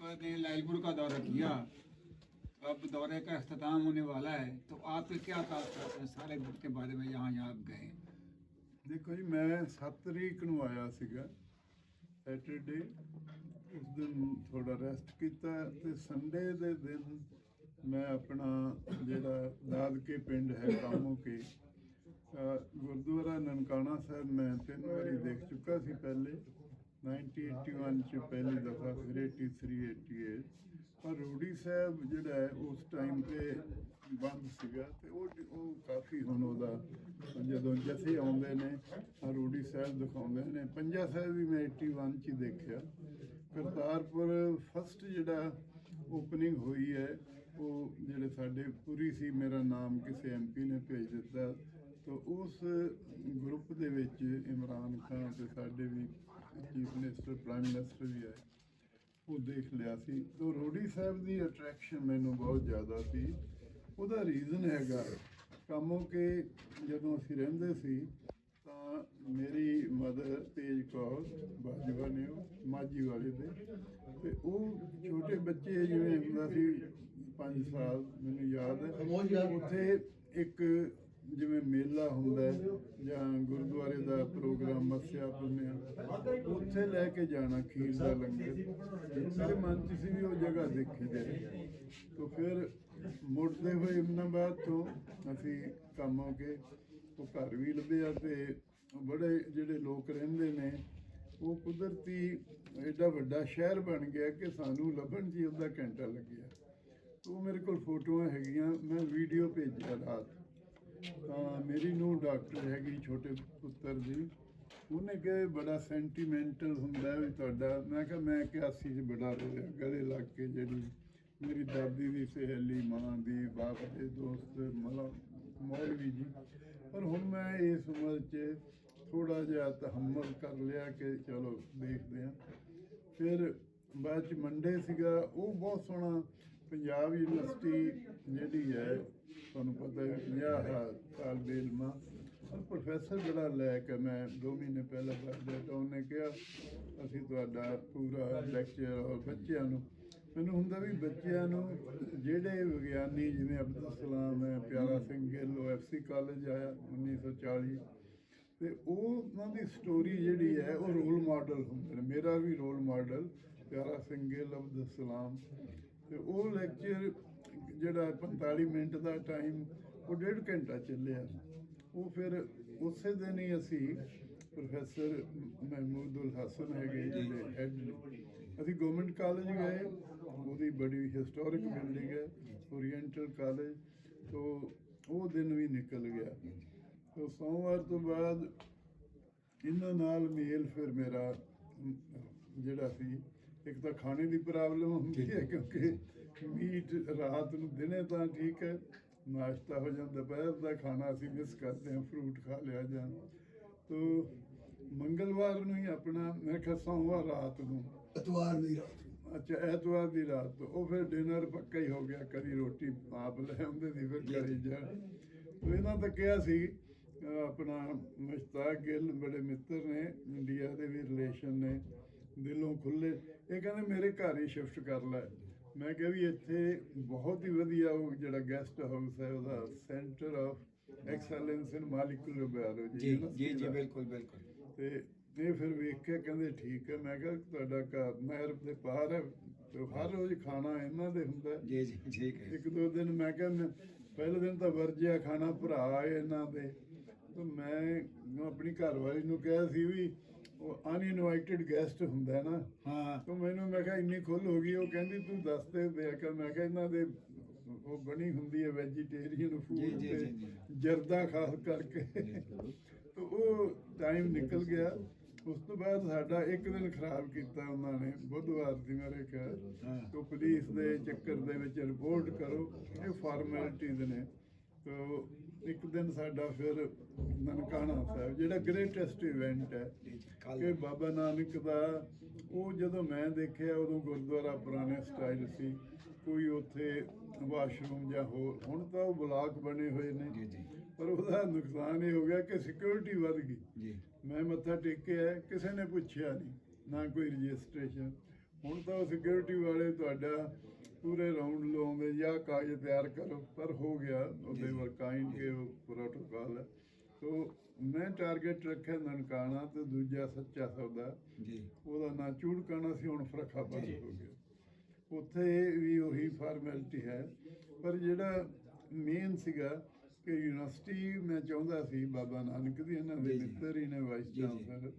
आपने लालपुर का दौरा किया, अब दौरे का अख्ताम होने वाला है, तो आपके क्या ताल्लुक हैं सारे ग्रुप के बारे में यहाँ आप गए? देखो जी, मैं 7 ਤਰੀਕ ਨੂੰ ਆਇਆ ਸੀਗਾ ਸੈਟਰਡੇ। ਉਸ ਦਿਨ ਥੋੜਾ ਰੈਸਟ ਕੀਤਾ ਤੇ ਸੰਡੇ ਦੇ ਦਿਨ ਮੈਂ ਆਪਣਾ ਜਿਹੜਾ ਦਾਦਕੇ ਪਿੰਡ ਹੈ ਕਾਮੋ ਕੇ ਗੁਰਦੁਆਰਾ ਨਨਕਾਣਾ ਸਾਹਿਬ ਮੈਂ 3 ਵਾਰੀ ਦੇਖ ਚੁੱਕਾ ਸੀ ਪਹਿਲੇ 1981 ਚ ਪਹਿਲੀ ਦਫਾ, ਫਿਰ 83 88। ਪਰ ਰੂੜੀ ਸਾਹਿਬ ਜਿਹੜਾ ਹੈ ਉਸ ਟਾਈਮ ਤੇ ਬੰਦ ਸੀਗਾ ਤੇ ਉਹ ਕਾਫੀ ਹੁਣ ਉਹਦਾ ਜਦੋਂ ਜਥੇ ਆਉਂਦੇ ਨੇ ਰੂੜੀ ਸਾਹਿਬ ਦਿਖਾਉਂਦੇ ਨੇ। ਪੰਜਾ ਸਾਹਿਬ ਵੀ ਮੈਂ 81 ਚ ਹੀ ਦੇਖਿਆ। ਕਰਤਾਰਪੁਰ ਫਸਟ ਜਿਹੜਾ ਓਪਨਿੰਗ ਹੋਈ ਹੈ ਉਹ ਜਿਹੜੇ ਸਾਡੇ ਪੂਰੀ ਸੀ, ਮੇਰਾ ਨਾਮ ਕਿਸੇ ਐਮਪੀ ਨੇ ਭੇਜ ਦਿੱਤਾ। ਤਾਂ ਉਸ ਗਰੁੱਪ ਦੇ ਵਿੱਚ ਇਮਰਾਨ ਖਾਨ ਤੇ ਸਾਡੇ ਵੀ ਚੀਫ ਮਿਨਿਸਟਰ ਪ੍ਰਾਈਮ ਮਿਨਿਸਟਰ ਵੀ ਆਏ, ਉਹ ਦੇਖ ਲਿਆ ਸੀ। ਤਾਂ ਰੋੜੀ ਸਾਹਿਬ ਦੀ ਅਟਰੈਕਸ਼ਨ ਮੈਨੂੰ ਬਹੁਤ ਜ਼ਿਆਦਾ ਸੀ। ਉਹਦਾ ਰੀਜ਼ਨ ਹੈਗਾ ਕਾਮੋ ਕਿ ਜਦੋਂ ਅਸੀਂ ਰਹਿੰਦੇ ਸੀ ਤਾਂ ਮੇਰੀ ਮਦਰ ਤੇਜ ਕੌਰ ਬਾਜਵਾ ਨੇ, ਉਹ ਮਾਝੀ ਵਾਲੇ ਦੇ, ਤੇ ਉਹ ਛੋਟੇ ਬੱਚੇ ਜਿਵੇਂ ਹੁੰਦਾ ਸੀ 5 ਸਾਲ, ਮੈਨੂੰ ਯਾਦ ਹੈ, ਉੱਥੇ ਇੱਕ ਜਿਵੇਂ ਮੇਲਾ ਹੁੰਦਾ ਜਾਂ ਗੁਰਦੁਆਰੇ ਦਾ ਪ੍ਰੋਗਰਾਮ ਮੱਸਿਆ ਪੁੰਨਿਆ, ਉੱਥੇ ਲੈ ਕੇ ਜਾਣਾ ਖੀਰ ਦਾ ਲੰਗਰ। ਮੇਰੇ ਮਨ 'ਚ ਸੀ ਵੀ ਉਹ ਜਗ੍ਹਾ ਦੇਖੀ ਜਾਏ। ਤਾਂ ਫਿਰ ਮੁੜਦੇ ਹੋਏ ਇਮਨਾਬਾਦ ਤੋਂ ਅਸੀਂ ਕੰਮ ਹੋ ਕੇ ਉਹ ਘਰ ਵੀ ਲੱਭਿਆ ਤੇ ਬੜੇ ਜਿਹੜੇ ਲੋਕ ਰਹਿੰਦੇ ਨੇ ਉਹ ਕੁਦਰਤੀ ਐਡਾ ਵੱਡਾ ਸ਼ਹਿਰ ਬਣ ਗਿਆ ਕਿ ਸਾਨੂੰ ਲੱਭਣ 'ਚ ਅੱਧਾ ਘੰਟਾ ਲੱਗਿਆ। ਉਹ ਮੇਰੇ ਕੋਲ ਫੋਟੋਆਂ ਹੈਗੀਆਂ, ਮੈਂ ਵੀਡੀਓ ਭੇਜਿਆ ਰਾਤ। ਤਾਂ ਮੇਰੀ ਨੂੰ ਡਾਕਟਰ ਹੈਗੀ ਛੋਟੇ ਪੁੱਤਰ ਦੀ, ਉਹਨੇ ਕਿਹਾ ਬੜਾ ਸੈਂਟੀਮੈਂਟਲ ਹੁੰਦਾ ਵੀ ਤੁਹਾਡਾ। ਮੈਂ ਕਿਹਾ ਮੈਂ 81 'ਚ ਬੜਾ ਰੋਇਆ, ਗਲੇ ਲੱਗ ਕੇ। ਜਿਹੜੀ ਮੇਰੀ ਦਾਦੀ ਦੀ ਸਹੇਲੀ, ਮਾਂ ਦੀ, ਬਾਪ ਦੇ ਦੋਸਤ ਮੌਲਵੀ ਜੀ। ਪਰ ਹੁਣ ਮੈਂ ਇਸ ਉਮਰ 'ਚ ਥੋੜ੍ਹਾ ਜਿਹਾ ਤਹੰਮਲ ਕਰ ਲਿਆ ਕਿ ਚਲੋ ਦੇਖਦੇ ਹਾਂ। ਫਿਰ ਬਾਅਦ 'ਚ ਮੰਡੇ ਸੀਗਾ, ਉਹ ਬਹੁਤ ਸੋਹਣਾ ਪੰਜਾਬ ਯੂਨੀਵਰਸਿਟੀ ਜਿਹੜੀ ਹੈ ਤੁਹਾਨੂੰ ਪਤਾ ਹੈ 50 ਸਾਲ ਬੇਲਮਾ, ਪ੍ਰੋਫੈਸਰ ਜਿਹੜਾ ਲੈ ਕੇ ਮੈਂ 2 ਮਹੀਨੇ ਪਹਿਲਾਂ ਪੜ੍ਹਦਾ, ਤਾਂ ਉਹਨੇ ਕਿਹਾ ਅਸੀਂ ਤੁਹਾਡਾ ਪੂਰਾ ਲੈਕਚਰ ਔਰ ਬੱਚਿਆਂ ਨੂੰ, ਮੈਨੂੰ ਹੁੰਦਾ ਵੀ ਬੱਚਿਆਂ ਨੂੰ ਜਿਹੜੇ ਵਿਗਿਆਨੀ ਜਿਵੇਂ ਅਬਦੁਲ ਸਲਾਮ ਹੈ, ਪਿਆਰਾ ਸਿੰਘ ਗਿੱਲ, ਉਹ FC ਕਾਲਜ ਆਇਆ 1940, ਤੇ ਉਹਨਾਂ ਦੀ ਸਟੋਰੀ ਜਿਹੜੀ ਹੈ ਉਹ ਰੋਲ ਮਾਡਲ ਹੁੰਦੇ ਨੇ। ਮੇਰਾ ਵੀ ਰੋਲ ਮਾਡਲ ਪਿਆਰਾ ਸਿੰਘ ਗਿੱਲ, ਅਬਦੁਲ ਸਲਾਮ। ਤੇ ਉਹ ਲੈਕਚਰ ਜਿਹੜਾ 45 ਮਿੰਟ ਦਾ ਟਾਈਮ, ਉਹ 1.5 ਘੰਟਾ ਚੱਲਿਆ। ਉਹ ਫਿਰ ਉਸੇ ਦਿਨ ਹੀ ਅਸੀਂ ਪ੍ਰੋਫੈਸਰ ਮਹਿਮੂਦੁਲ ਹਸਨ ਹੈਗੇ ਜਿਹੜੇ ਹੈਡ ਨੇ, ਅਸੀਂ ਗਵਰਨਮੈਂਟ ਕਾਲਜ ਗਏ, ਉਹਦੀ ਬੜੀ ਹਿਸਟੋਰਿਕ ਬਿਲਡਿੰਗ ਹੈ ਓਰੀਐਂਟਲ ਕਾਲਜ। ਤੋਂ ਉਹ ਦਿਨ ਵੀ ਨਿਕਲ ਗਿਆ। ਤੋਂ ਸੋਮਵਾਰ ਤੋਂ ਬਾਅਦ ਇਹਨਾਂ ਨਾਲ ਮੇਲ ਫਿਰ ਮੇਰਾ ਜਿਹੜਾ ਸੀ, ਇੱਕ ਤਾਂ ਖਾਣੇ ਦੀ ਪ੍ਰੋਬਲਮ ਹੁੰਦੀ ਹੈ ਕਿਉਂਕਿ ਮੀਟ ਰਾਤ ਨੂੰ, ਦਿਨੇ ਤਾਂ ਠੀਕ ਹੈ ਨਾਸ਼ਤਾ ਹੋ ਜਾਂਦਾ, ਦੁਪਹਿਰ ਦਾ ਖਾਣਾ ਅਸੀਂ ਮਿਸ ਕਰਦੇ ਹਾਂ, ਫਰੂਟ ਖਾ ਲਿਆ ਜਾਂ। ਤੋ ਮੰਗਲਵਾਰ ਨੂੰ ਹੀ ਆਪਣਾ, ਮੈਂ ਕਿਹਾ ਸੋਮਵਾਰ ਰਾਤ ਨੂੰ, ਐਤਵਾਰ ਦੀ ਰਾਤ, ਅੱਛਾ ਐਤਵਾਰ ਦੀ ਰਾਤ ਤੋਂ ਉਹ ਫਿਰ ਡਿਨਰ ਪੱਕਾ ਹੀ ਹੋ ਗਿਆ। ਕਦੀ ਰੋਟੀ ਆਪ ਲੈ ਆਉਂਦੇ ਸੀ, ਫਿਰ ਕਰੀ ਜਾਣ। ਇਹਨਾਂ ਤਾਂ ਕਿਹਾ ਸੀ ਆਪਣਾ ਮੁਸ਼ਤਾਕ ਗਿੱਲ ਬੜੇ ਮਿੱਤਰ ਨੇ, ਇੰਡੀਆ ਦੇ ਵੀ ਰਿਲੇਸ਼ਨ ਨੇ, ਦਿਲੋਂ ਖੁੱਲੇ। ਇਹ ਕਹਿੰਦੇ ਮੇਰੇ ਘਰ ਹੀ ਸ਼ਿਫਟ ਕਰ ਲੈ। ਮੈਂ ਕਿਹਾ ਵੀ ਇੱਥੇ ਬਹੁਤ ਹੀ ਵਧੀਆ ਉਹ ਜਿਹੜਾ ਗੈਸਟ ਹਾਊਸ ਹੈ ਉਹਦਾ ਸੈਂਟਰ ਆਫ ਐਕਸੈਲੈਂਸ ਇਨ ਮਾਲਿਕੂਲਰ ਬਾਇਓਲੋਜੀ। ਜੀ ਜੀ ਬਿਲਕੁਲ ਬਿਲਕੁਲ। ਤੇ ਇਹ ਫਿਰ ਵੇਖ ਕੇ ਕਹਿੰਦੇ ਠੀਕ ਹੈ। ਮੈਂ ਕਿਹਾ ਤੁਹਾਡਾ ਘਰ ਨਹਿਰ ਦੇ ਪਾਰ ਹੈ, ਤੇ ਹਰ ਰੋਜ਼ ਖਾਣਾ ਇਹਨਾਂ ਦੇ ਹੁੰਦਾ। ਜੀ ਜੀ ਠੀਕ ਹੈ। 1-2 ਦਿਨ ਮੈਂ ਕਿਹਾ ਪਹਿਲੇ ਦਿਨ ਤਾਂ ਵਰਜਿਆ ਖਾਣਾ, ਭਰਾ ਆਏ ਇਹਨਾਂ ਦੇ। ਤਾਂ ਮੈਂ ਆਪਣੀ ਘਰਵਾਲੀ ਨੂੰ ਕਿਹਾ ਸੀ ਵੀ ਉਹ ਅਨਇਨਵਾਈਟਡ ਗੈਸਟ ਹੁੰਦਾ ਨਾ। ਹਾਂ। ਤਾਂ ਮੈਨੂੰ ਮੈਂ ਕਿਹਾ ਇੰਨੀ ਖੁੱਲ ਹੋ ਗਈ। ਉਹ ਕਹਿੰਦੀ ਤੂੰ ਦੱਸ ਦੇ ਕੇ। ਮੈਂ ਕਿਹਾ ਇਹਨਾਂ ਦੇ ਉਹ ਬਣੀ ਹੁੰਦੀ ਹੈ ਵੈਜੀਟੇਰੀਅਨ ਫੂਡ ਤੇ ਜਰਦਾ ਖਾਸ ਕਰਕੇ। ਤਾਂ ਉਹ ਟਾਈਮ ਨਿਕਲ ਗਿਆ। ਉਸ ਤੋਂ ਬਾਅਦ ਸਾਡਾ 1 ਦਿਨ ਖਰਾਬ ਕੀਤਾ ਉਹਨਾਂ ਨੇ। ਬੁੱਧਵਾਰ ਸੀ ਮੇਰੇ ਖਿਆਲ। ਤਾਂ ਪੁਲਿਸ ਦੇ ਚੱਕਰ ਦੇ ਵਿੱਚ ਰਿਪੋਰਟ ਕਰੋ, ਇਹ ਫਾਰਮੈਲਿਟੀਜ਼ ਨੇ। ਤਾਂ 1 ਦਿਨ ਸਾਡਾ ਫਿਰ ਨਨਕਾਣਾ ਸਾਹਿਬ ਜਿਹੜਾ ਗ੍ਰੇਟੈਸਟ ਇਵੈਂਟ ਹੈ ਕਿ ਬਾਬਾ ਨਾਨਕ ਦਾ, ਉਹ ਜਦੋਂ ਮੈਂ ਦੇਖਿਆ ਉਦੋਂ ਗੁਰਦੁਆਰਾ ਪੁਰਾਣੇ ਸਟਾਈਲ ਸੀ, ਕੋਈ ਉੱਥੇ ਵਾਸ਼ਰੂਮ ਜਾਂ ਹੋਰ। ਹੁਣ ਤਾਂ ਉਹ ਬਲਾਕ ਬਣੇ ਹੋਏ ਨੇ, ਪਰ ਉਹਦਾ ਨੁਕਸਾਨ ਇਹ ਹੋ ਗਿਆ ਕਿ ਸਿਕਿਉਰਿਟੀ ਵੱਧ ਗਈ। ਮੈਂ ਮੱਥਾ ਟੇਕਿਆ, ਕਿਸੇ ਨੇ ਪੁੱਛਿਆ ਨਹੀਂ, ਨਾ ਕੋਈ ਰਜਿਸਟ੍ਰੇਸ਼ਨ। ਹੁਣ ਤਾਂ ਸਿਕਿਉਰਿਟੀ ਵਾਲੇ ਤੁਹਾਡਾ ਪੂਰੇ ਰਾਉਂਡ ਲਾਉਂਦੇ ਜਾਂ ਕਾਗਜ਼ ਤਿਆਰ ਕਰੋ, ਪਰ ਹੋ ਗਿਆ ਉਹਦੇ ਵਰ ਕਾਇੰਡ ਕੇ ਪ੍ਰੋਟੋਕਾਲ ਹੈ। ਸੋ ਮੈਂ ਟਾਰਗੇਟ ਰੱਖਿਆ ਨਨਕਾਣਾ ਤੇ ਦੂਜਾ ਸੱਚਾ ਸੌਦਾ ਜੀ ਉਹਦਾ ਨਾਂ ਚੂੜਕਾਣਾ ਸੀ, ਹੁਣ ਫਰਖਾਬਾਦ ਹੋ ਗਿਆ। ਉੱਥੇ ਵੀ ਉਹੀ ਫਾਰਮੈਲਿਟੀ ਹੈ, ਪਰ ਜਿਹੜਾ ਮੇਨ ਸੀਗਾ ਕਿ ਯੂਨੀਵਰਸਿਟੀ ਮੈਂ ਚਾਹੁੰਦਾ ਸੀ ਬਾਬਾ ਨਾਨਕ ਦੀ, ਇਹਨਾਂ ਦੇ ਮਿੱਤਰ ਹੀ ਨੇ ਵਾਈਸ ਚਾਂਸਲਰ,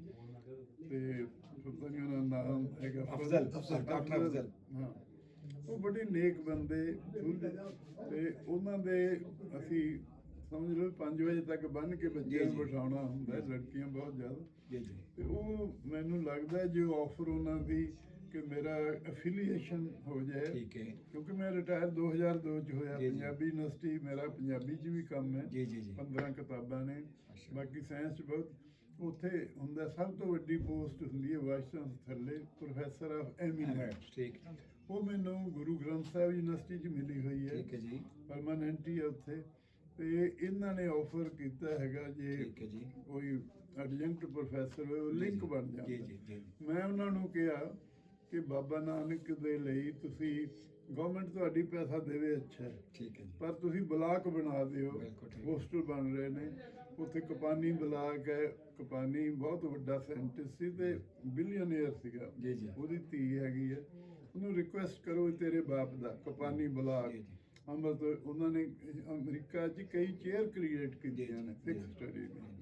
ਤੇ ਪਤਾ ਨਹੀਂ ਉਹਨਾਂ ਦਾ ਨਾਮ ਹੈਗਾ ਅਫਜ਼ਲ, ਡਾਕਟਰ ਅਫਜ਼ਲ। ਹਾਂ, ਉਹ ਬੜੇ ਨੇਕ ਬੰਦੇ ਤੇ ਉਹਨਾਂ ਦੇ ਅਸੀਂ ਸਮਝ ਲਓ 5 ਵਜੇ ਤੱਕ ਬੰਨ੍ਹ ਕੇ ਬੱਚਿਆਂ ਨੂੰ ਬਿਠਾਉਣਾ ਹੁੰਦਾ, ਲੜਕੀਆਂ ਬਹੁਤ ਜ਼ਿਆਦਾ। ਜੀ ਜੀ ਤੇ ਉਹ ਮੈਨੂੰ ਲੱਗਦਾ ਜੋ ਆਫਰ ਉਹਨਾਂ ਦੀ ਕਿ ਮੇਰਾ ਐਫੀਲੀਏਸ਼ਨ ਹੋ ਜਾਏ, ਠੀਕ ਹੈ ਕਿਉਂਕਿ ਮੈਂ ਰਿਟਾਇਰ 2002 ਚ ਹੋਇਆ। ਜੀ, ਜੀ। ਪੰਜਾਬੀ ਯੂਨੀਵਰਸਿਟੀ ਮੇਰਾ ਪੰਜਾਬੀ ਚ ਵੀ ਕੰਮ ਹੈ, ਜੀ ਜੀ ਜੀ 15 ਕਿਤਾਬਾਂ ਨੇ, ਅੱਛਾ। ਬਾਕੀ ਸਾਇੰਸ ਚ ਬਹੁਤ। ਉੱਥੇ ਹੁੰਦਾ ਸਭ ਤੋਂ ਵੱਡੀ ਪੋਸਟ ਹੁੰਦੀ ਹੈ ਵਾਈਸ ਚਾਂਸਲਰ ਥੱਲੇ, ਪ੍ਰੋਫੈਸਰ ਆਫ ਐਮੀਨੈਂਸ। ਠੀਕ ਉਹ ਮੈਨੂੰ ਗੁਰੂ ਗ੍ਰੰਥ ਸਾਹਿਬ ਯੂਨੀਵਰਸਿਟੀ ਚ ਮਿਲੀ ਹੋਈ ਹੈ, ਠੀਕ ਹੈ ਜੀ ਪਰਮਾਨੈਂਟ ਹੀ ਹੈ ਉੱਥੇ। ਤੇ ਇਹਨਾਂ ਨੇ ਆਫਰ ਕੀਤਾ ਹੈਗਾ ਜੇ ਠੀਕ ਹੈ ਜੀ ਕੋਈ ਐਡਜੰਕਟ ਪ੍ਰੋਫੈਸਰ ਹੋਏ ਉਹ ਲਿੰਕ ਬਣ ਜੀ ਜਾਂਦਾ। ਜੀ ਜੀ ਮੈਂ ਉਹਨਾਂ ਨੂੰ ਕਿਹਾ ਕਿ ਬਾਬਾ ਨਾਨਕ ਦੇ ਲਈ ਤੁਸੀਂ ਗਵਰਨਮੈਂਟ ਤੁਹਾਡੀ ਪੈਸਾ ਦੇਵੇ, ਅੱਛਾ ਹੈ, ਠੀਕ ਹੈ ਜੀ ਪਰ ਤੁਸੀਂ ਬਲਾਕ ਬਣਾ ਦਿਓ। ਬਿਲਕੁਲ ਠੀਕ। ਹੋਸਟਲ ਬਣ ਰਹੇ ਨੇ ਉੱਥੇ, ਕਪਾਨੀ ਬਲਾਕ ਹੈ। ਕਪਾਨੀ ਬਹੁਤ ਵੱਡਾ ਸਾਇੰਟਿਸਟ ਸੀ ਤੇ ਬਿਲੀਅਨਰ ਸੀਗਾ, ਜੀ ਜੀ ਉਹਦੀ ਧੀ ਹੈਗੀ ਹੈ। ਉਹਨੂੰ ਰਿਕੁਐਸਟ ਕਰੋ ਤੇਰੇ ਬਾਪ ਦਾ ਕਪਾਨੀ ਬਲਾਕ ਜੀ ਜੀ ਅੰਮ੍ਰਿਤ। ਉਹਨਾਂ ਨੇ ਅਮਰੀਕਾ 'ਚ ਕਈ ਚੇਅਰ ਕ੍ਰੀਏਟ ਕੀਤੀਆਂ ਨੇ ਸਿੱਖ ਜੀ। ਸਟੱਡੀ ਨੇ।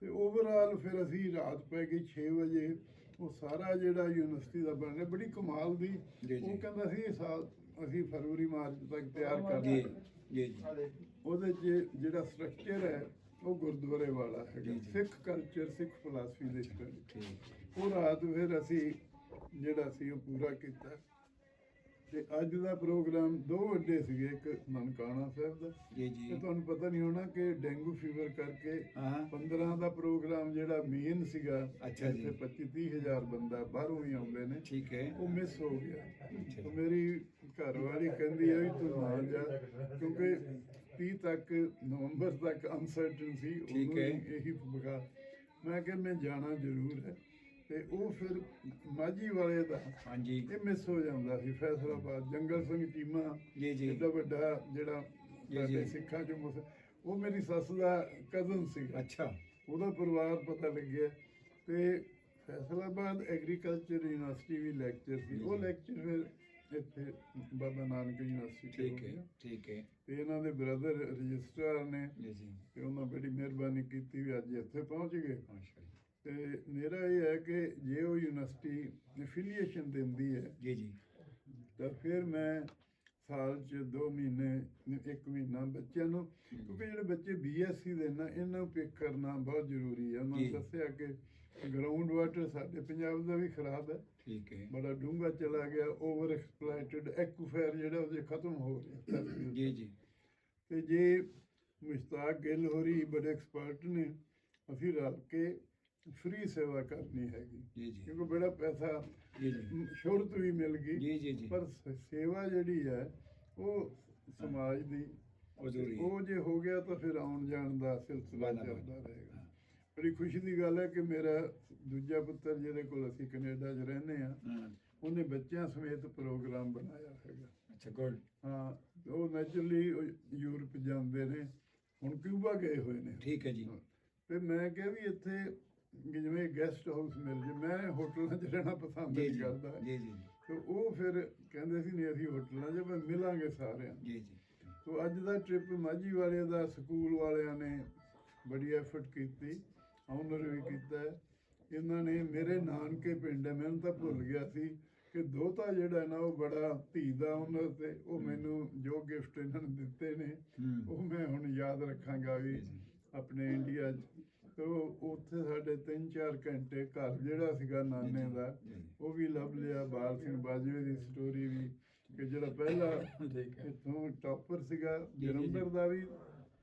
ਤੇ ਓਵਰਆਲ ਫਿਰ ਅਸੀਂ ਰਾਤ ਪੈ ਗਈ 6 ਵਜੇ ਉਹ ਸਾਰਾ ਜਿਹੜਾ ਯੂਨੀਵਰਸਿਟੀ ਦਾ ਬਣਿਆ, ਬੜੀ ਕਮਾਲ ਦੀ। ਜੀ, ਜੀ। ਉਹ ਕਹਿੰਦਾ ਸੀ ਸਾਲ ਅਸੀਂ ਫਰਵਰੀ ਮਾਰਚ ਤੱਕ ਤਿਆਰ ਕਰ ਜੀ ਦਾਂਗੇ। ਜੀ ਜੀ ਉਹਦੇ 'ਚ ਜਿਹੜਾ ਸਟਰਕਚਰ ਹੈ ਉਹ ਗੁਰਦੁਆਰੇ ਵਾਲਾ ਹੈਗਾ, ਜੀ, ਜੀ। ਸਿੱਖ ਕਲਚਰ ਸਿੱਖ ਫਿਲਾਸਫੀ ਦੇ ਸਟੱਡੀ। ਠੀਕ ਉਹ ਰਾਤ ਫਿਰ ਅਸੀਂ ਜਿਹੜਾ ਸੀ ਉਹ ਪੂਰਾ ਕੀਤਾ। ਤੇ ਅੱਜ ਦਾ ਪ੍ਰੋਗਰਾਮ 2 ਵੱਡੇ ਸੀਗੇ, ਇੱਕ ਨਨਕਾਣਾ ਸਾਹਿਬ ਦਾ, ਜੀ ਤੇ ਜੀ ਤੁਹਾਨੂੰ ਪਤਾ ਨਹੀਂ ਹੋਣਾ ਕਿ ਡੇਂਗੂ ਫੀਵਰ ਕਰਕੇ ਹਾਂ 15 ਦਾ ਪ੍ਰੋਗਰਾਮ ਜਿਹੜਾ ਮੇਨ ਸੀਗਾ, ਅੱਛਾ ਜੀ। 25-30 ਹਜ਼ਾਰ ਬੰਦਾ ਬਾਹਰੋਂ ਵੀ ਆਉਂਦੇ ਨੇ, ਠੀਕ ਹੈ ਉਹ ਮਿਸ ਹੋ ਗਿਆ। ਤੇ ਮੇਰੀ ਘਰਵਾਲੀ ਕਹਿੰਦੀ ਹੈ ਵੀ ਤੂੰ ਨਾ ਜਾ, ਕਿਉਂਕਿ 30 ਤੱਕ ਨਵੰਬਰ ਤੱਕ ਅਨਸਰਟਨ ਸੀ। ਠੀਕ ਉਹਨੂੰ ਹੈ। ਇਹੀ ਬਗਾ। ਮੈਂ ਕਿਹਾ ਮੈਂ ਜਾਣਾ ਜ਼ਰੂਰ ਹੈ। ਤੇ ਉਹ ਫਿਰ ਮਾਝੀ ਵਾਲੇ ਦਾ ਹਾਂਜੀ ਇਹ ਮਿਸ ਹੋ ਜਾਂਦਾ ਸੀ। ਫੈਸਲਾਬਾਦ ਜੰਗਲ ਸਿੰਘ ਚੀਮਾ, ਜੀ ਜੀ ਏਡਾ ਵੱਡਾ ਜਿਹੜਾ ਜੀ, ਸਾਡੇ ਜੀ। ਸਿੱਖਾਂ ਚੋਂ ਉਹ ਮੇਰੀ ਸੱਸ ਦਾ ਕਜ਼ਨ ਸੀਗਾ, ਅੱਛਾ ਉਹਦਾ ਪਰਿਵਾਰ ਪਤਾ ਲੱਗਿਆ। ਤੇ ਫੈਸਲਾਬਾਦ ਐਗਰੀਕਲਚਰ ਯੂਨੀਵਰਸਿਟੀ ਵੀ ਲੈਕਚਰ ਸੀ, ਉਹ ਲੈਕਚਰ ਫਿਰ ਇੱਥੇ ਬਾਬਾ ਨਾਨਕ ਯੂਨੀਵਰਸਿਟੀ ਚ ਹੋ ਠੀਕ ਹੈ ਗਿਆ। ਠੀਕ ਹੈ ਤੇ ਇਹਨਾਂ ਦੇ ਬ੍ਰਦਰ ਰਜਿਸਟਰਾਰ ਨੇ, ਜੀ ਜੀ ਤੇ ਉਹਨਾਂ ਬੜੀ ਮਿਹਰਬਾਨੀ ਕੀਤੀ ਵੀ ਅੱਜ ਇੱਥੇ ਪਹੁੰਚ ਗਏ। ਮਾਸ਼ਾ ਅੱਲਾਹ। ਤੇ ਮੇਰਾ ਇਹ ਹੈ ਕਿ ਜੇ ਉਹ ਯੂਨੀਵਰਸਿਟੀ ਐਫੀਲੀਏਸ਼ਨ ਦਿੰਦੀ ਹੈ ਜੀ ਜੀ ਤਾਂ ਫਿਰ ਮੈਂ ਸਾਲ 'ਚ 2 ਮਹੀਨੇ 1 ਮਹੀਨਾ ਬੱਚਿਆਂ ਨੂੰ, ਕਿਉਂਕਿ ਜਿਹੜੇ ਬੱਚੇ BSc ਦੇ ਨਾ, ਇਹਨਾਂ ਨੂੰ ਪਿਕ ਕਰਨਾ ਬਹੁਤ ਜ਼ਰੂਰੀ ਹੈ। ਉਹਨਾਂ ਜੀ। ਨੂੰ ਦੱਸਿਆ ਕਿ ਗਰਾਊਂਡ ਵਾਟਰ ਸਾਡੇ ਪੰਜਾਬ ਦਾ ਵੀ ਖਰਾਬ ਹੈ, ਠੀਕ ਹੈ ਬੜਾ ਡੂੰਘਾ ਚਲਾ ਗਿਆ। ਓਵਰ ਐਕਸਪਲਾਇਟਡ ਐਕੂਫਾਇਰ ਜਿਹੜਾ ਉਹਦੇ ਖਤਮ ਹੋ ਰਿਹਾ। ਜੀ ਜੀ ਤੇ ਜੇ ਮੁਸ਼ਤਾਕ ਗਿੱਲ ਹੋਰੀ ਬੜੇ ਐਕਸਪਰਟ ਨੇ, ਅਸੀਂ ਰਲ ਕੇ ਫ੍ਰੀ ਸੇਵਾ ਕਰਨੀ ਹੈਗੀ, ਜੀ ਜੀ ਕਿਉਂਕਿ ਬੜਾ ਪੈਸਾ ਜੀ ਜੀ ਸ਼ੋਹਰਤ ਵੀ ਮਿਲ ਗਈ, ਜੀ ਜੀ ਜੀ ਪਰ ਸੇਵਾ ਜਿਹੜੀ ਹੈ ਉਹ ਸਮਾਜ ਦੀ, ਉਹ ਜ਼ਰੂਰੀ ਹੈ। ਉਹ ਜੇ ਹੋ ਗਿਆ ਤਾਂ ਫਿਰ ਆਉਣ ਜਾਣ ਦਾ ਸਿਲਸਿਲਾ ਵਾਹ, ਵਾਹ। ਚੱਲਦਾ ਰਹੇਗਾ। ਬੜੀ ਖੁਸ਼ੀ ਦੀ ਗੱਲ ਹੈ ਕਿ ਮੇਰਾ ਦੂਜਾ ਪੁੱਤਰ ਜਿਹਦੇ ਕੋਲ ਅਸੀਂ ਕੈਨੇਡਾ 'ਚ ਰਹਿੰਦੇ ਆ, ਹਾਂ ਉਹਨੇ ਬੱਚਿਆਂ ਸਮੇਤ ਪ੍ਰੋਗਰਾਮ ਬਣਾਇਆ ਹੈਗਾ। ਅੱਛਾ ਗੁੱਡ ਹਾਂ, ਉਹ ਨੈਚੁਰਲੀ ਯੂਰਪ ਜਾਂਦੇ ਨੇ, ਹੁਣ ਕਿਊਬਾ ਗਏ ਹੋਏ ਨੇ। ਠੀਕ ਹੈ ਜੀ ਤੇ ਮੈਂ ਕਿਹਾ ਵੀ ਇੱਥੇ ਜਿਵੇਂ ਗੈਸਟ ਹਾਊਸ ਮਿਲ ਜੇ, ਮੈਂ ਹੋਟਲਾਂ 'ਚ ਰਹਿਣਾ ਪਸੰਦ ਜੀ ਨਹੀਂ ਜੀ ਕਰਦਾ। ਜੀ ਜੀ ਤੇ ਉਹ ਫਿਰ ਕਹਿੰਦੇ ਸੀ ਨਹੀਂ ਅਸੀਂ ਹੋਟਲਾਂ 'ਚ ਪਰ ਮਿਲਾਂਗੇ ਸਾਰਿਆਂ ਨੂੰ। ਜੀ ਜੀ ਤੋ ਅੱਜ ਦਾ ਟ੍ਰਿਪ ਮਾਝੀ ਵਾਲੇ ਦਾ ਸਕੂਲ ਵਾਲਿਆਂ ਨੇ ਬੜੀ ਐਫਰਟ ਕੀਤੀ, ਆਨਰ ਵੀ ਕੀਤਾ ਹੈ। ਇਹਨਾਂ ਨੇ ਮੇਰੇ ਨਾਨਕੇ ਪਿੰਡ ਹੈ, ਮੈਨੂੰ ਤਾਂ ਭੁੱਲ ਗਿਆ ਸੀ ਕਿ ਦੋਤਾ ਜਿਹੜਾ ਨਾ ਉਹ ਬੜਾ ਧੀ ਦਾ ਉਹਨਾਂ ਤੇ ਉਹ ਮੈਨੂੰ ਜੋ ਗਿਫਟ ਇਹਨਾਂ ਨੇ ਦਿੱਤੇ ਨੇ ਉਹ ਮੈਂ ਹੁਣ ਯਾਦ ਰੱਖਾਂਗਾ ਵੀ ਆਪਣੇ ਇੰਡੀਆ 'ਚ। ਤੋ ਉੱਥੇ ਸਾਡੇ 3-4 ਘੰਟੇ ਘਰ ਜਿਹੜਾ ਸੀਗਾ ਨਾਨੇ ਦਾ ਉਹ ਵੀ ਲੱਭ ਲਿਆ। ਬਾਲ ਸਿੰਘ ਬਾਜਵੇ ਦੀ ਸਟੋਰੀ ਵੀ, ਕਿ ਜਿਹੜਾ ਪਹਿਲਾ ਇੱਥੋਂ ਟੌਪਰ ਸੀਗਾ ਜਲੰਧਰ ਦਾ ਵੀ,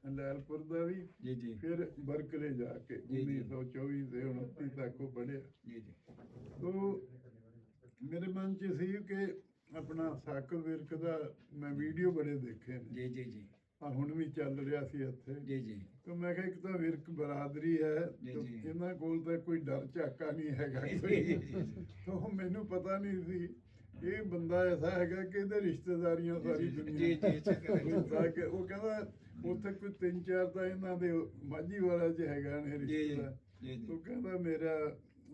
ਲੈਲਪੁਰ ਦਾ ਵੀ, ਜੀ ਜੀ ਫਿਰ ਬਰਕਲੇ ਜਾ ਕੇ ਜੀ, ਜੀ। 1924 ਦੇ 29 ਤੱਕ ਉਹ ਪੜ੍ਹਿਆ। ਜੀ ਜੀ ਤੋ ਮੇਰੇ ਮਨ 'ਚ ਸੀ ਕਿ ਆਪਣਾ ਸਾਕਬ ਵਿਰਕ ਦਾ ਮੈਂ ਵੀਡੀਓ ਬੜੇ ਦੇਖੇ ਨੇ, ਜੀ ਜੀ ਜੀ ਆ ਹੁਣ ਵੀ ਚੱਲ ਰਿਹਾ ਸੀ ਇੱਥੇ। ਜੀ ਜੀ ਤੇ ਮੈਂ ਕਿਹਾ ਇੱਕ ਤਾਂ ਵਿਰਕ ਬਰਾਦਰੀ ਹੈ ਜੀ, ਤੇ ਜੀ। ਇਹਨਾਂ ਕੋਲ ਤਾਂ ਕੋਈ ਡਰ ਝਾਕਾ ਨਹੀਂ ਹੈਗਾ ਜੀ, ਕੋਈ। ਜੀ, ਜੀ। ਤਾਂ ਮੈਨੂੰ ਪਤਾ ਨਹੀਂ ਸੀ ਇਹ ਬੰਦਾ ਐਸਾ ਹੈਗਾ ਕਿ ਇਹਦੇ ਰਿਸ਼ਤੇਦਾਰੀਆਂ ਸਾਰੀ ਜੀ, ਦੁਨੀਆ ਜੀ, ਜੀ, ਜੀ। ਤਾਂ ਕਿ ਉਹ ਕਹਿੰਦਾ ਉੱਥੇ ਕੋਈ 3-4 ਤਾਂ ਇਹਨਾਂ ਦੇ ਮਾਝੀ ਵਾਲਾ ਚ ਹੈਗਾ ਨੇ ਜੀ, ਜੀ, ਰਿਸ਼ਤੇਦਾਰ। ਜੀ, ਜੀ। ਉਹ ਕਹਿੰਦਾ ਮੇਰਾ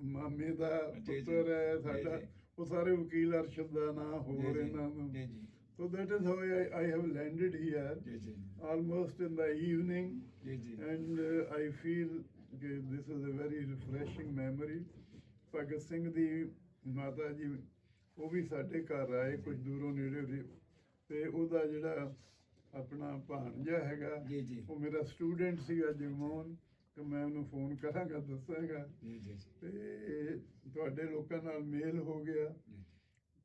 ਮਾਮੇ ਦਾ ਜੀ, ਜੀ, ਪੁੱਤਰ ਹੈ ਜੀ, ਸਾਡਾ। ਜੀ। ਉਹ ਸਾਰੇ ਵਕੀਲ ਅਰਸ਼ਦ ਦਾ ਨਾਂ ਜੀ, ਹੋਰ ਜੀ, ਇਹਨਾਂ ਨੂੰ। ਜੀ, ਜੀ। So that is how I have landed here, ਜੀ, ਜੀ। almost in the evening, ਜੀ, ਜੀ। and I feel that this is a very refreshing memory. Bhagat Singh ਦੀ ਮਾਤਾ ਜੀ ਉਹ ਵੀ ਸਾਡੇ ਘਰ ਆਏ ਕੁਝ ਦੂਰੋਂ ਨੇੜੇ ਦੇ, ਤੇ ਉਹਦਾ ਜਿਹੜਾ ਆਪਣਾ ਭਾਣਜਾ ਹੈਗਾ ਜੀ, ਜੀ। ਉਹ ਮੇਰਾ ਸਟੂਡੈਂਟ ਸੀਗਾ ਜਗਮੋਹਨ, ਤੇ ਮੈਂ ਉਹਨੂੰ ਫੋਨ ਕਰਾਂਗਾ ਦੱਸਾਂਗਾ। ਜੀ, ਜੀ। ਤੇ ਤੁਹਾਡੇ ਲੋਕਾਂ ਨਾਲ ਮੇਲ ਹੋ ਗਿਆ। ਜੀ।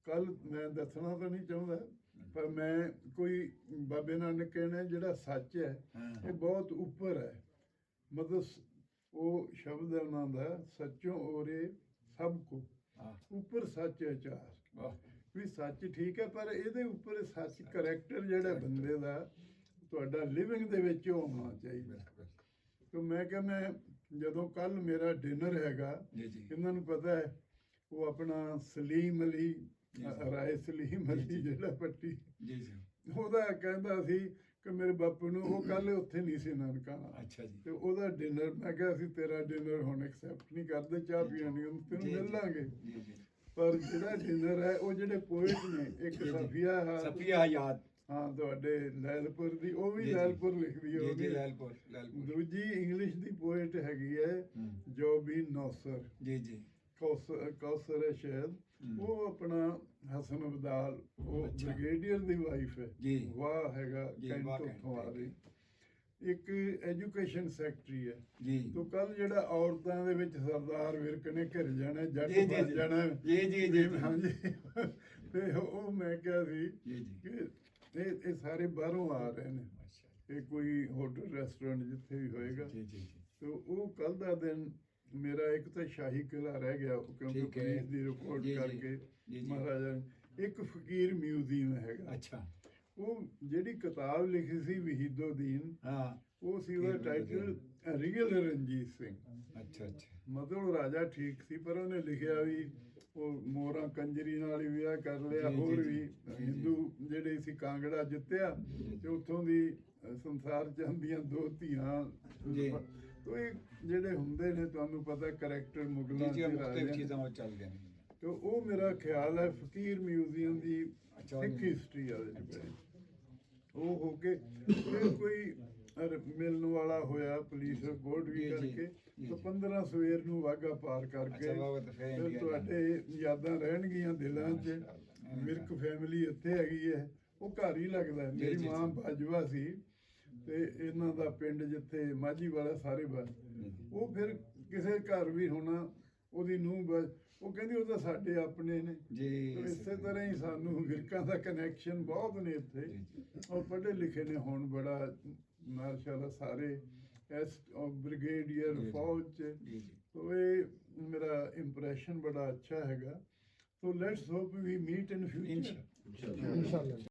ਕੱਲ ਮੈਂ ਦੱਸਣਾ ਤਾਂ ਨਹੀਂ ਚਾਹੁੰਦਾ, ਪਰ ਮੈਂ ਕੋਈ ਬਾਬੇ ਨਾਨਕ ਨੇ ਜਿਹੜਾ ਸੱਚ ਹੈ ਹਾਂ। ਇਹ ਬਹੁਤ ਉੱਪਰ ਹੈ। ਮਤਲਬ ਉਹ ਸ਼ਬਦ ਹੈ ਉਹਨਾਂ ਦਾ, ਸੱਚੋਂ ਔਰੇ ਸਭ ਕੋ ਹਾਂ। ਉੱਪਰ ਸੱਚ ਹੈ ਚਾਰ। ਵਾਹ। ਵੀ ਸੱਚ ਠੀਕ ਹੈ, ਪਰ ਇਹਦੇ ਉੱਪਰ ਸੱਚ ਕਰੈਕਟਰ ਜਿਹੜਾ ਬੰਦੇ ਦਾ ਤੁਹਾਡਾ ਲਿਵਿੰਗ ਦੇ ਵਿੱਚ ਉਹ ਹੋਣਾ ਚਾਹੀਦਾ। ਬਿਲਕੁਲ। ਤੇ ਮੈਂ ਕਿਹਾ ਮੈਂ ਜਦੋਂ ਕੱਲ ਮੇਰਾ ਡਿਨਰ ਹੈਗਾ, ਜੀ, ਜੀ। ਇਹਨਾਂ ਨੂੰ ਪਤਾ ਹੈ ਉਹ ਆਪਣਾ ਸਲੀਮ ਅਲੀ ਰਾਏ ਸਲੀਮ ਅਲੀ ਜਿਹੜਾ ਪੱਟੀ ਜੀ, ਜੀ। ਉਹਦਾ ਕਹਿੰਦਾ ਸੀ ਕਿ ਮੇਰੇ ਬਾਪੂ ਨੂੰ ਉਹ ਕੱਲ ਉੱਥੇ ਨਹੀਂ ਸੀ ਨਨਕਾਣਾ। ਅੱਛਾ ਜੀ। ਤੇ ਉਹਦਾ ਡਿਨਰ ਮੈਂ ਕਿਹਾ ਅਸੀਂ ਤੇਰਾ ਡਿਨਰ ਹੁਣ ਐਕਸੈਪਟ ਨਹੀਂ ਕਰਦੇ, ਚਾਹ ਪੀਣੀ ਉਹਨੂੰ ਤੈਨੂੰ ਜੀ, ਮਿਲ ਜੀ। ਲਾਂਗੇ। ਜੀ, ਜੀ। ਪਰ ਜਿਹੜਾ ਡਿਨਰ ਹੈ ਉਹ ਜਿਹੜੇ ਪੋਇਟ ਨੇ, ਇੱਕ ਜੀ, ਜੀ। ਸਫੀਆ ਸਫੀਆ ਯਾਦ। ਹਾਂ ਤੁਹਾਡੇ ਲੈਲਪੁਰ ਦੀ, ਉਹ ਵੀ ਜੀ, ਜੀ। ਲੈਲਪੁਰ ਲਿਖਦੀ ਹੈ ਜੀ, ਉਹ ਜੀ। ਵੀ। ਲੈਲਪੁਰ। ਦੂਜੀ ਇੰਗਲਿਸ਼ ਦੀ ਪੋਇਟ ਹੈਗੀ ਹੈ ਹੂੰ। ਜੋਬੀਨ ਨੌਸਰ, ਜੀ, ਜੀ। ਕੌਸਰ ਹੈ ਸ਼ਾਇਦ। ਉਹ ਆਪਣਾ ਹਸਨ ਅਬਦਾਲ, ਉਹ ਅੱਛਾ। ਬ੍ਰਿਗੇਡੀਅਰ ਦੀ ਵਾਈਫ ਹੈ। ਜੀ। ਵਾਹ ਹੈਗਾ ਜੀ, ਕੈਂਟ ਵਾਹ ਉੱਥੋਂ ਆ ਕੈਂਟ। ਰਹੀ। ਇੱਕ ਐਜੂਕੇਸ਼ਨ ਸੈਕਟਰੀ ਹੈ। ਜੀ। ਤੋ ਕੱਲ ਜਿਹੜਾ ਔਰਤਾਂ ਦੇ ਵਿੱਚ ਸਰਦਾਰ ਵਿਰਕ ਨੇ ਘਿਰ ਜਾਣਾ, ਜੱਟ ਜੀ, ਜੀ, ਬਣ ਜੀ। ਜਾਣਾ। ਜੀ, ਜੀ, ਜੀ, ਜੀ। ਹਾਂਜੀ। ਤੇ ਉਹ ਮੈਂ ਕਿਹਾ ਸੀ ਜੀ, ਜੀ। ਕਿ ਇਹ ਸਾਰੇ ਬਾਹਰੋਂ ਆ ਰਹੇ ਨੇ, ਅੱਛਾ। ਇਹ ਕੋਈ ਹੋਟਲ ਰੈਸਟੋਰੈਂਟ ਜਿੱਥੇ ਵੀ ਹੋਏਗਾ। ਜੀ, ਜੀ, ਜੀ। ਤੇ ਉਹ ਕੱਲ ਦਾ ਦਿਨ ਮੇਰਾ ਇੱਕ ਤਾਂ ਸ਼ਾਹੀ ਕਿਲ੍ਹਾ ਰਹਿ ਗਿਆ, ਉਹ ਕਿਉਂਕਿ ਠੀਕ ਹੈ। ਪੁਲਿਸ ਦੀ ਰਿਪੋਰਟ ਜੀ, ਜੀ। ਕਰਕੇ ਜੀ, ਜੀ। ਮਹਾਰਾਜਾ ਨੇ। ਇੱਕ ਫਕੀਰ ਮਿਊਜ਼ੀਅਮ ਹੈਗਾ। ਅੱਛਾ। ਉਹ ਜਿਹੜੀ ਕਿਤਾਬ ਲਿਖੀ ਸੀ ਵਹੀਦੋਦੀਨ, ਹਾਂ। ਉਹ ਸੀ ਉਹਦਾ ਟਾਈਟਲ ਰੀਅਲ ਰਣਜੀਤ ਸਿੰਘ। ਅੱਛਾ, ਅੱਛਾ। ਮਤਲਬ ਰਾਜਾ ਠੀਕ ਸੀ, ਪਰ ਉਹਨੇ ਲਿਖਿਆ ਵੀ ਉਹ ਮੋਹਰਾਂ ਕੰਜਰੀ ਨਾਲ ਹੀ ਵਿਆਹ ਕਰ ਲਿਆ। ਜੀ, ਜੀ, ਹੋਰ ਜੀ। ਵੀ ਜੀ, ਜੀ। ਹਿੰਦੂ ਜਿਹੜੇ ਸੀ ਕਾਂਗੜਾ ਜਿੱਤਿਆ, ਤੇ ਉੱਥੋਂ ਦੀ ਸੰਸਾਰ ਚੰਦੀਆਂ 2 ਧੀਆਂ। ਜੀ। ਤੋ ਇਹ ਜਿਹੜੇ ਹੁੰਦੇ ਨੇ ਤੁਹਾਨੂੰ ਪਤਾ ਕਰੈਕਟਰ ਜੀ, ਮੁਗਲਾਂ ਜੀ। ਦੇ ਮੁਖਤਲਿਫ ਰਾਜਿਆਂ ਚੀਜ਼ਾਂ ਉਹ ਚੱਲਦੀਆਂ ਨੇ। ਤੇ ਉਹ ਮੇਰਾ ਖਿਆਲ ਹੈ ਫਕੀਰ ਮਿਊਜ਼ੀਅਮ ਦੀ ਅੱਛਾ, ਸਿੱਖ ਹਿਸਟਰੀ ਆ ਉਹਦੇ ਵਿੱਚ। ਉਹ ਹੋ ਕੇ ਫਿਰ ਕੋਈ ਮਿਲਣ ਵਾਲਾ ਹੋਇਆ, ਪੁਲਿਸ ਰਿਪੋਰਟ ਵੀ ਜੀ, ਜੀ, ਕਰਕੇ। ਜੀ, ਤਾਂ ਜੀ। 15 ਸਵੇਰ ਨੂੰ ਵਾਹਗਾ ਪਾਰ ਕਰਕੇ ਅੱਛਾ, ਵਾਹਗਾ ਤਾਂ ਫਿਰ ਫਿਰ ਇੰਡੀਆ ਤੁਹਾਡੇ ਯਾਦਾਂ ਰਹਿਣਗੀਆਂ ਦਿਲਾਂ 'ਚ। ਮਾਸ਼ਾਅੱਲਾ। ਮਿਰਕ ਫੈਮਿਲੀ ਇੱਥੇ ਹੈਗੀ ਹੈ, ਉਹ ਘਰ ਹੀ ਲੱਗਦਾ ਹੈ। ਜੀ, ਮੇਰੀ ਜੀ, ਮਾਂ ਜੀ। ਬਾਜਵਾ ਸੀ, ਤੇ ਇਹਨਾਂ ਦਾ ਪਿੰਡ ਜਿੱਥੇ ਮਾਝੀ ਵਾਲਾ ਸਾਰੇ ਬਸ। ਉਹ ਫਿਰ ਕਿਸੇ ਘਰ ਵੀ ਹੋਣਾ, ਉਹਦੀ ਨੂੰਹ ਉਹ ਕਹਿੰਦੀ ਉਹ ਤਾਂ ਸਾਡੇ ਆਪਣੇ ਨੇ। ਜੀ। ਤੇ ਇਸੇ ਤਰ੍ਹਾਂ ਹੀ ਸਾਨੂੰ ਵਿਰਕਾਂ ਦਾ ਕਨੈਕਸ਼ਨ ਬਹੁਤ ਨੇ ਇੱਥੇ। ਜੀ, ਜੀ। ਔਰ ਪੜ੍ਹੇ ਲਿਖੇ ਨੇ ਹੁਣ ਬੜਾ ਮਾਸ਼ਾਅੱਲਾ ਸਾਰੇ, ਐਸ ਬ੍ਰਿਗੇਡੀਅਰ ਜੀ, ਜੀ। ਫੌਜ 'ਚ। ਜੀ, ਜੀ। ਤੋ ਇਹ ਮੇਰਾ ਇੰਪ੍ਰੈਸ਼ਨ ਬੜਾ ਅੱਛਾ ਹੈਗਾ। So let's hope we meet in future. ਇਨਸ਼ਾਅੱਲਾ।